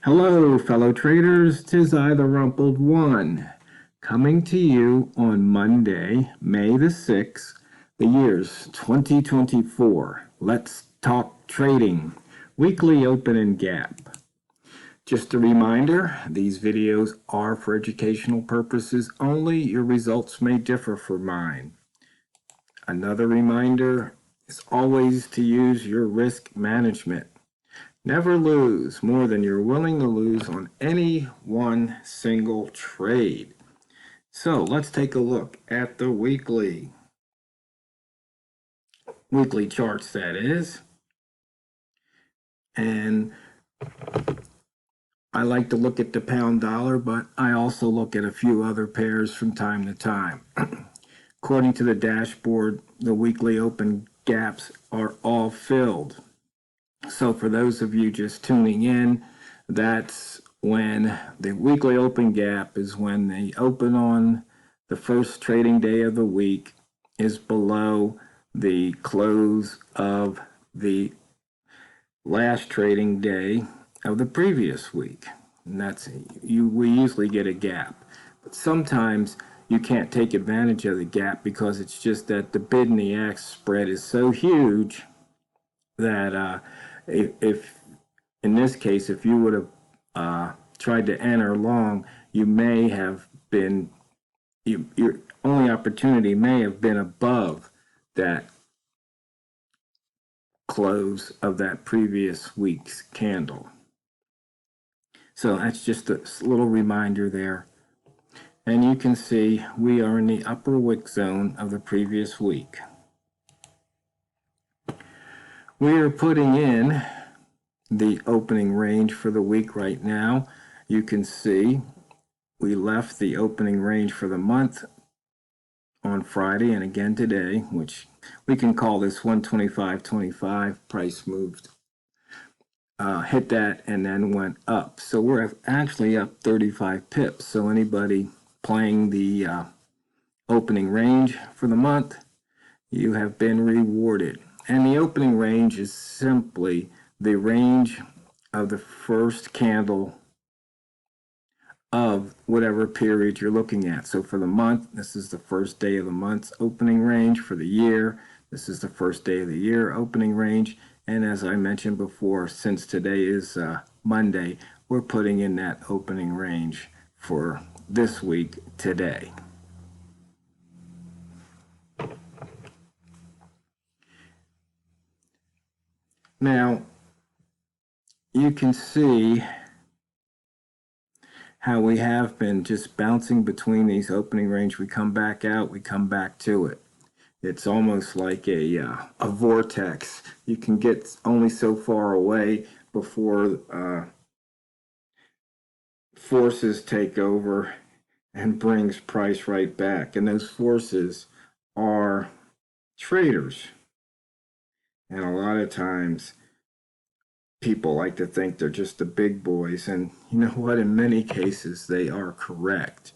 Hello, fellow traders. 'Tis I, TheRumpledOne, coming to you on Monday, May the 6th. The year's 2024. Let's talk trading. Weekly open and gap. Just a reminder, these videos are for educational purposes only. Your results may differ from mine. Another reminder is always to use your risk management. Never lose more than you're willing to lose on any one single trade. So let's take a look at the weekly charts, that is. And I like to look at the pound dollar, but I also look at a few other pairs from time to time. According to the dashboard, the weekly open gaps are all filled. So for those of you just tuning in, that's when the weekly open gap is when the open on the first trading day of the week is below the close of the last trading day of the previous week. And that's we usually get a gap. But sometimes you can't take advantage of the gap because it's just that the bid and the ask spread is so huge that if in this case, if you would have tried to enter long, you may have been, your only opportunity may have been above that close of that previous week's candle. So that's just a little reminder there. And you can see we are in the upper wick zone of the previous week. We are putting in the opening range for the week right now. You can see we left the opening range for the month on Friday and again today, which we can call this 125.25. Price moved, hit that and then went up. So we're actually up 35 pips. So anybody playing the opening range for the month, you have been rewarded. And the opening range is simply the range of the first candle of whatever period you're looking at. So for the month, this is the first day of the month's opening range. For the year, this is the first day of the year opening range. And as I mentioned before, since today is Monday, we're putting in that opening range for this week today. Now, you can see how we have been just bouncing between these opening range. We come back out, we come back to it. It's almost like a vortex. You can get only so far away before forces take over and brings price right back. And those forces are traders. And a lot of times people like to think they're just the big boys. And you know what? In many cases, they are correct.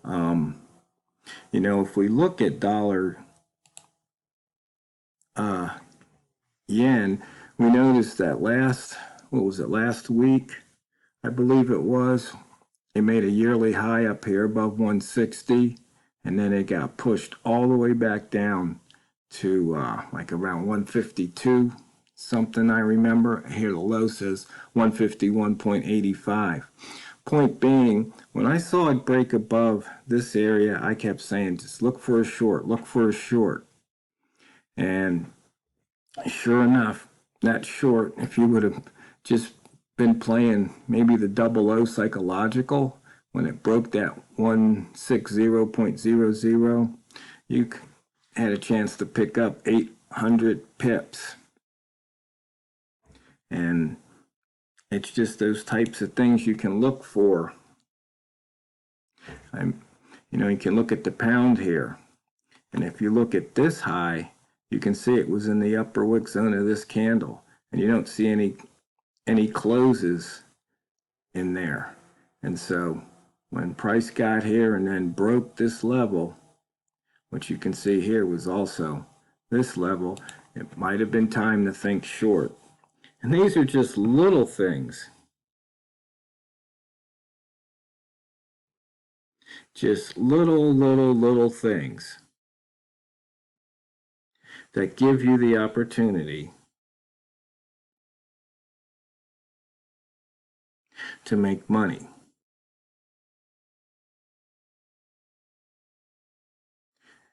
You know, if we look at dollar yen, we noticed that last week, I believe it was, it made a yearly high up here above 160, and then it got pushed all the way back down to like around 152 something. I remember here the low says 151.85. Point being, when I saw it break above this area, I kept saying just look for a short, look for a short. And sure enough, that short, if you would have just been playing maybe the 00 psychological, when it broke that 160.00, you had a chance to pick up 800 pips. And it's just those types of things you can look for. You know, you can look at the pound here. And if you look at this high, you can see it was in the upper wick zone of this candle. And you don't see any closes in there. And so when price got here and then broke this level, which you can see here was also this level, it might have been time to think short. And these are just little things Just little things that give you the opportunity to make money.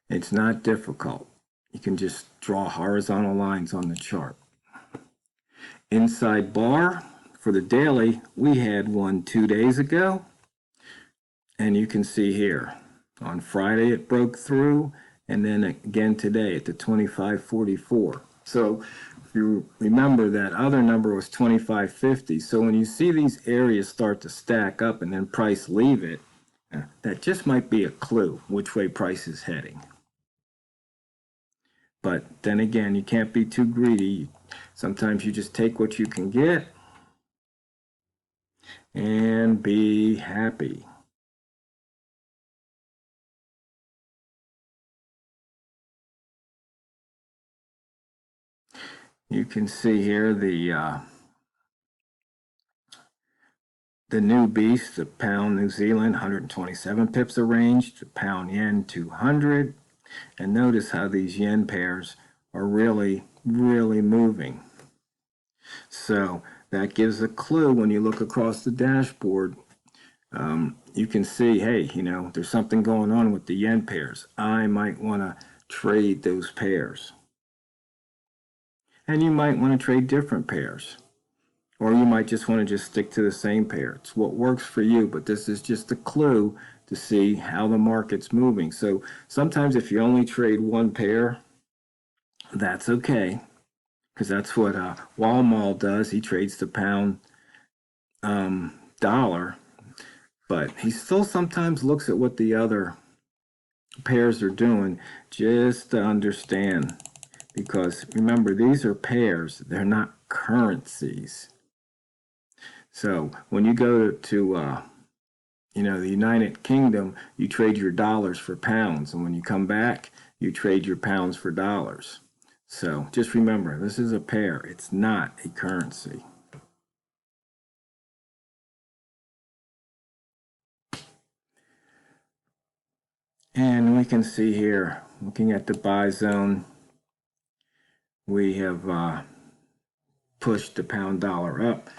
It's not difficult. You can just draw horizontal lines on the chart. Inside bar for the daily, we had one 2 days ago. And you can see here, on Friday it broke through, and then again today at the 25.44. So if you remember, that other number was 25.50. So when you see these areas start to stack up and then price leave it, that just might be a clue which way price is heading. But then again, you can't be too greedy. Sometimes you just take what you can get and be happy. You can see here the new beast, the pound New Zealand, 127 pips a range, the pound yen 200. And notice how these yen pairs are really moving. So that gives a clue when you look across the dashboard. You can see, hey, there's something going on with the yen pairs. I might want to trade those pairs. And you might want to trade different pairs. Or you might just want to just stick to the same pair. It's what works for you, but this is just a clue to see how the market's moving. So sometimes if you only trade one pair, that's okay, because that's what Walmall does. He trades the pound dollar, but he still sometimes looks at what the other pairs are doing just to understand. Because remember, these are pairs, they're not currencies. So when you go to the United Kingdom, you trade your dollars for pounds, and when you come back, you trade your pounds for dollars. So just remember, this is a pair. It's not a currency. And we can see here, looking at the buy zone, we have pushed the pound dollar up.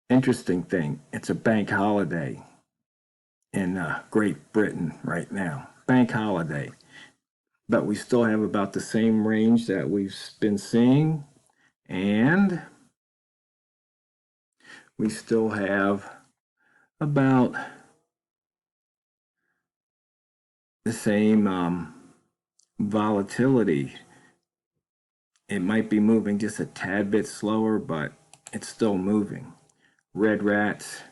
Interesting thing, it's a bank holiday in Great Britain right now. Bank holiday. But we still have about the same range that we've been seeing. And we still have about the same volatility. It might be moving just a tad bit slower, but it's still moving. Red rats,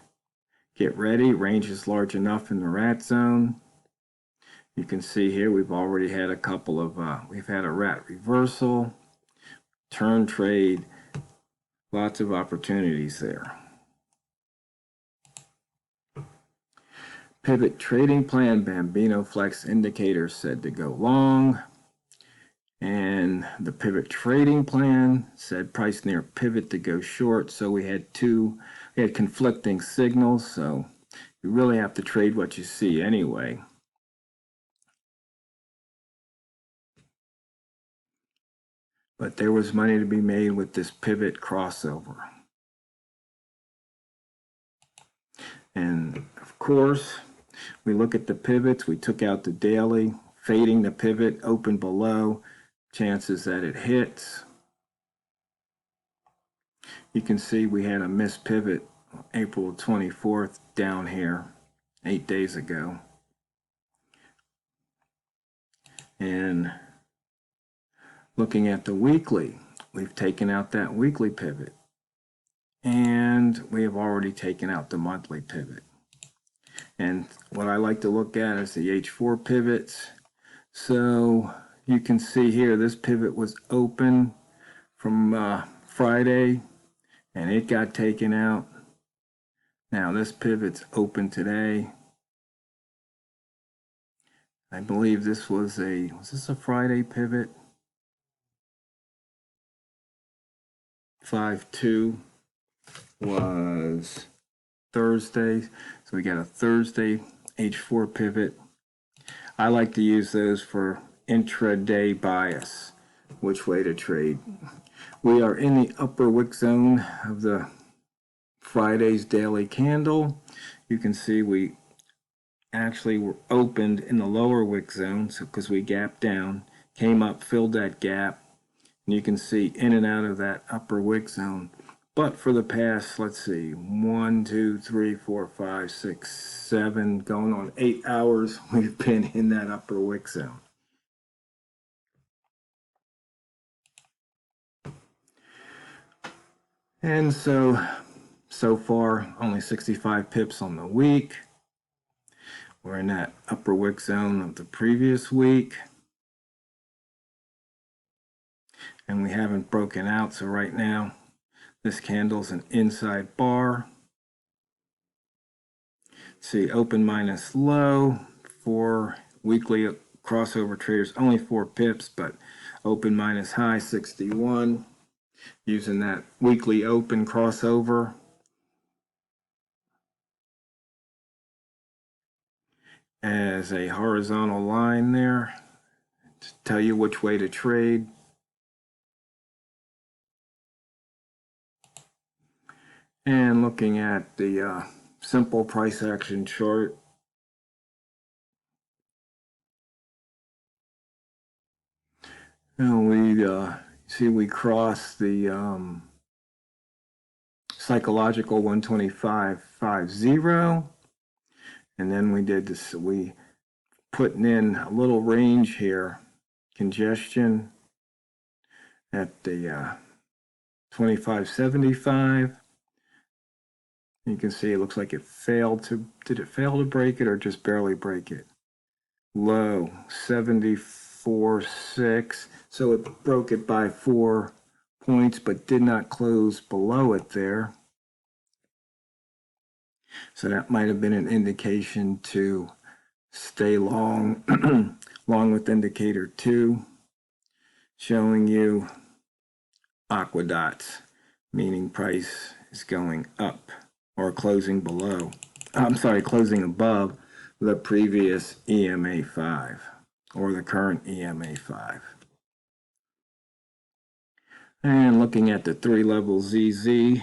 get ready. Range is large enough in the rat zone. You can see here we've already had a couple of, we've had a rat reversal, turn trade, lots of opportunities there. Pivot trading plan, Bambino Flex indicator said to go long. And the pivot trading plan said price near pivot to go short. So we had conflicting signals. So you really have to trade what you see anyway. But there was money to be made with this pivot crossover. And of course, we look at the pivots. We took out the daily, fading the pivot, open below, chances that it hits. You can see we had a missed pivot April 24th down here 8 days ago. And looking at the weekly, we've taken out that weekly pivot. And we have already taken out the monthly pivot. And what I like to look at is the H4 pivots. So you can see here, this pivot was open from Friday, and it got taken out. Now this pivot's open today. I believe this was this a Friday pivot? 5-2 was Thursday. So we got a Thursday H4 pivot. I like to use those for intraday bias, which way to trade. We are in the upper wick zone of the Friday's daily candle. You can see we actually were opened in the lower wick zone, so because we gapped down, came up, filled that gap, and you can see in and out of that upper wick zone. But for the past, let's see, 1, 2, 3, 4, 5, 6, 7, going on 8 hours, we've been in that upper wick zone. And so far, only 65 pips on the week. We're in that upper wick zone of the previous week. And we haven't broken out, so right now, this candle's an inside bar. See, open minus low for weekly crossover traders, only 4 pips, but open minus high 61. Using that weekly open crossover. As a horizontal line there to tell you which way to trade. And looking at the simple price action chart, and we see we crossed the psychological 125.50, and then we did this. We putting in a little range here, congestion at the 25.75. You can see it looks like it failed to, did it fail to break it or just barely break it? Low, 74.6. So it broke it by 4 points, but did not close below it there. So that might have been an indication to stay long, along with indicator 2, showing you aqua dots, meaning price is going up. Or closing below, closing above the previous EMA 5 or the current EMA 5. And looking at the 3 level ZZ,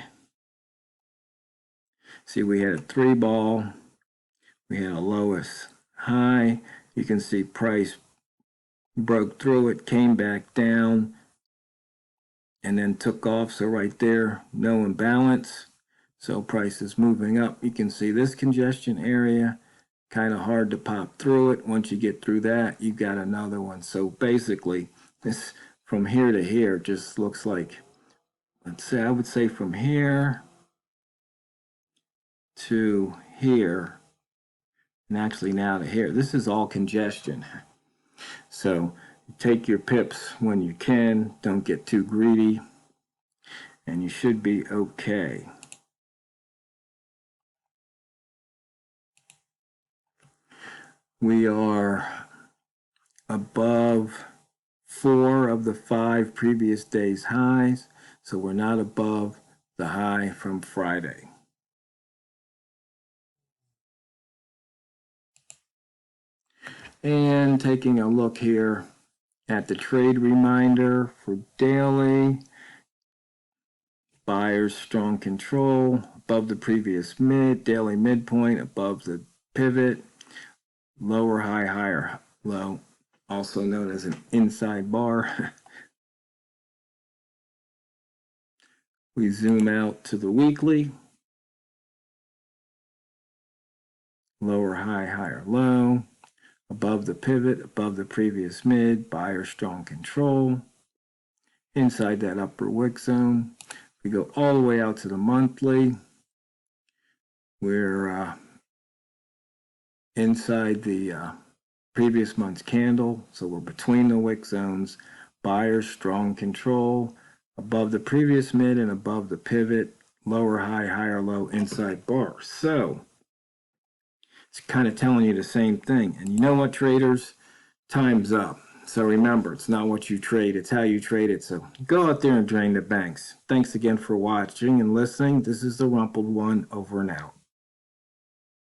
see we had a 3 ball, we had a lowest high. You can see price broke through it, came back down, and then took off. So right there, no imbalance. So price is moving up. You can see this congestion area, kind of hard to pop through it. Once you get through that, you got another one. So basically, this from here to here just looks like, let's say, I would say from here to here, and actually now to here. This is all congestion. So take your pips when you can. Don't get too greedy, and you should be okay. We are above 4 of the 5 previous days' highs, so we're not above the high from Friday. And taking a look here at the trade reminder for daily, buyers strong control above the previous daily midpoint, above the pivot, lower high, higher low, also known as an inside bar. We zoom out to the weekly, lower high, higher low, above the pivot, above the previous mid, buyer strong control, inside that upper wick zone. We go all the way out to the monthly. We're inside the previous month's candle, so we're between the wick zones. Buyers strong control above the previous mid and above the pivot, lower high, higher low, inside bar. So it's kind of telling you the same thing. And you know what, traders? Time's up. So remember, it's not what you trade, it's how you trade it. So go out there and drain the banks. Thanks again for watching and listening. This is TheRumpledOne, over and out.